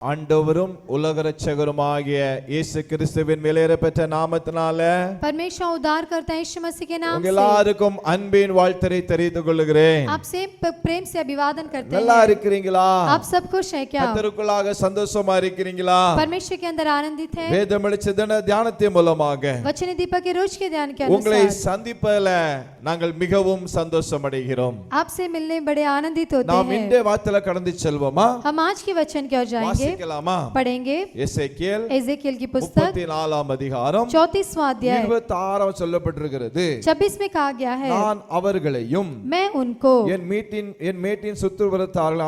ஆண்டவரும் உலக இரட்சகருமாகிய இயேசு கிறிஸ்துவின் விலையேறப்பெற்ற நாமத்தினால परमेश्वर उद्धार करता है यीशु मसीह के नाम உங்க से எல்லாருக்கும் அன்பின் வாழ்த்தை தெரிவித்துக் கொள்கிறேன். आपसे प्रेम से अभिवादन करते நல்லா हैं. இருக்கிறீங்களா? आप सब खुश हैं क्या? கர்த்தருக்குள்ளாக சந்தோஷமா இருக்கிறீங்களா? परमेश्वर के अंदर आनंदित हैं. வேதம் வெளிச்ச தின தியானத்தின் மூலமாக वचन दीपक के रोज के ध्यान के உங்களை अनुसार சந்திப்பதில நாங்கள் மிகவும் சந்தோஷம் அடைகிறோம். आपसे मिलने बड़े आनंदित होते நாம் हैं. இந்த வார்த்தையில கடந்து செல்வோமா? हम आज के वचन की ओर जाएंगे, வாசிக்கலாமா? पढ़ेंगे. எசேக்கியேல் एजेकियल की पुस्तक 34 அதிகாரம் 34वां अध्याय 26 சொல்லப்பட்டிருக்கிறது. 26 में कहा गया है, நான் அவர்களையும் मैं उनको என் மேட்டின் சுற்றுப்புறத்தார்களை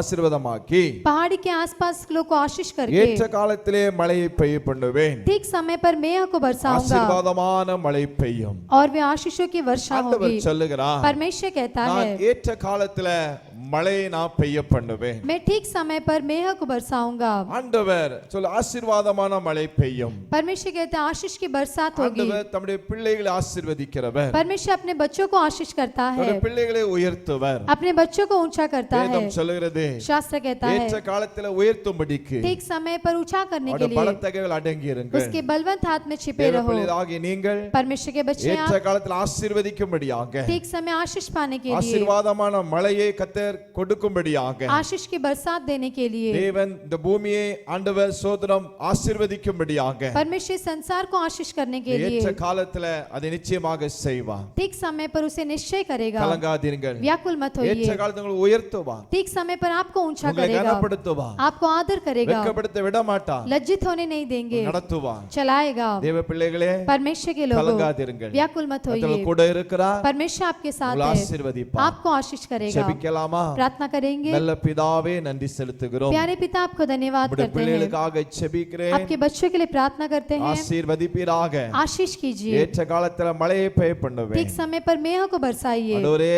ஆசீர்வாதமாக்கி पहाड़ी के आसपास लोग को आशीष करके ஏற்ற காலத்திலே மழையை பெய்ய பண்ணுவேன். ठीक समय पर मेह को बरसाऊंगा ஆசீர்வாதமான மழை பெய்யும். और वे आशीषों की वर्षा ஆண்டவர் होगी. சொல்லுகிறார், परमेश्वर कहता நான் है, ஏற்ற காலத்தில மழையை நான் பெய்ய பண்ணுவேன். मैं ठीक समय पर मेह को बरसाऊंगा. ஆண்டவர் சொல்ல ஆசீர்வாதமான மழை பெய்யும். परमेश्वर कहता है, आशीष की बरसात होगी. ஆண்டவர் தம்முடைய பிள்ளைகளை ஆசீர்வதிக்கிறவர். परमेश्वर अपने बच्चों को आशीष करता है, தம்முடைய பிள்ளைகளை உயர்த்துவர். अपने बच्चों को ऊंचा करता है. வேதம் சொல்லுகிறது, शास्त्र कहता है, ஏற்ற காலத்தில உயர்த்தும்படிக்கு ठीक समय पर ऊंचा करने के அவருடைய लिए பலத்தகைகள் அடங்கி இருங்கள். उसके बलवंत हाथ में छिपे தேவ रहो. பிள்ளைகளாகிய நீங்கள் परमेश्वर के बच्चे ஏற்ற आप காலத்தில் ஆசீர்வதிக்கும்படியாக ठीक समय आशीष पाने के लिए, ஆசீர்வாதமான மழையை கர்த்தர் கொடுக்கும்படியாக आशीष की बरसात देने के लिए, தேவன் இந்த பூமியை ஆண்டவர் சோதனம் ஆசீர்வதிக்கும்படியாக परमेश्वर संसार को आशीष करने के ஏற்ற लिए காலத்துல அதை நிச்சயமாக செய்வார். ठीक समय पर उसे निश्चय करेगा. கலங்காதீர்கள். व्याकुल मत ஏற்ற होइए. காலத்துல உங்களை உயர்த்துவார். ठीक समय पर आपको ऊंचा உங்களை करेगा, கனப்படுத்துவார். आपको आदर करेगा, வெட்கப்படுத்த விட மாட்டார். लज्जित होने नहीं देंगे, நடத்துவார். चलाएगा. தேவ பிள்ளைகளே, परमेश्वर के लोगों, கலங்காதீர்கள். व्याकुल मत கர்த்தர் होइए. கூட இருக்கிறார். परमेश्वर आपके साथ உங்களை है, ஆசீர்வதிப்பார். आपको आशीष करेगा. ஜெபிக்கலாமா? प्रार्थना करेंगे. நல்ல பிதாவே, நன்றி செலுத்துகிறோம். प्यारे पिता, आपको धन्यवाद உம்முடைய करते हैं. பிள்ளைகளுக்காக ஜெபிக்கிறேன். आपके बच्चों के लिए प्रार्थना करते हैं, ஆசீர்வதிப்பீராக. आशीष कीजिए. ஏற்ற காலத்துல மழையை பெய்ய பண்ணுவேன். ठीक समय पर मेह को बरसाइए. ஆண்டவரே,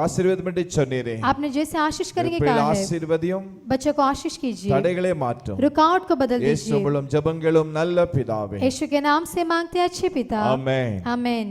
ஆசீர்வாதம் என்று சொன்னீரே. आपने जैसे आशीष करेंगे பிள்ளைகளை कहा है, ஆசீர்வதியும், बच्चों को आशीष कीजिए, தடைகளை மாற்றும். रुकावट को बदल இயேசு दीजिए. மூலம் ஜெபங்களும் நல்ல பிதாவே. यीशु के नाम से मांगते हैं अच्छे पिता, ஆமென். आमेन.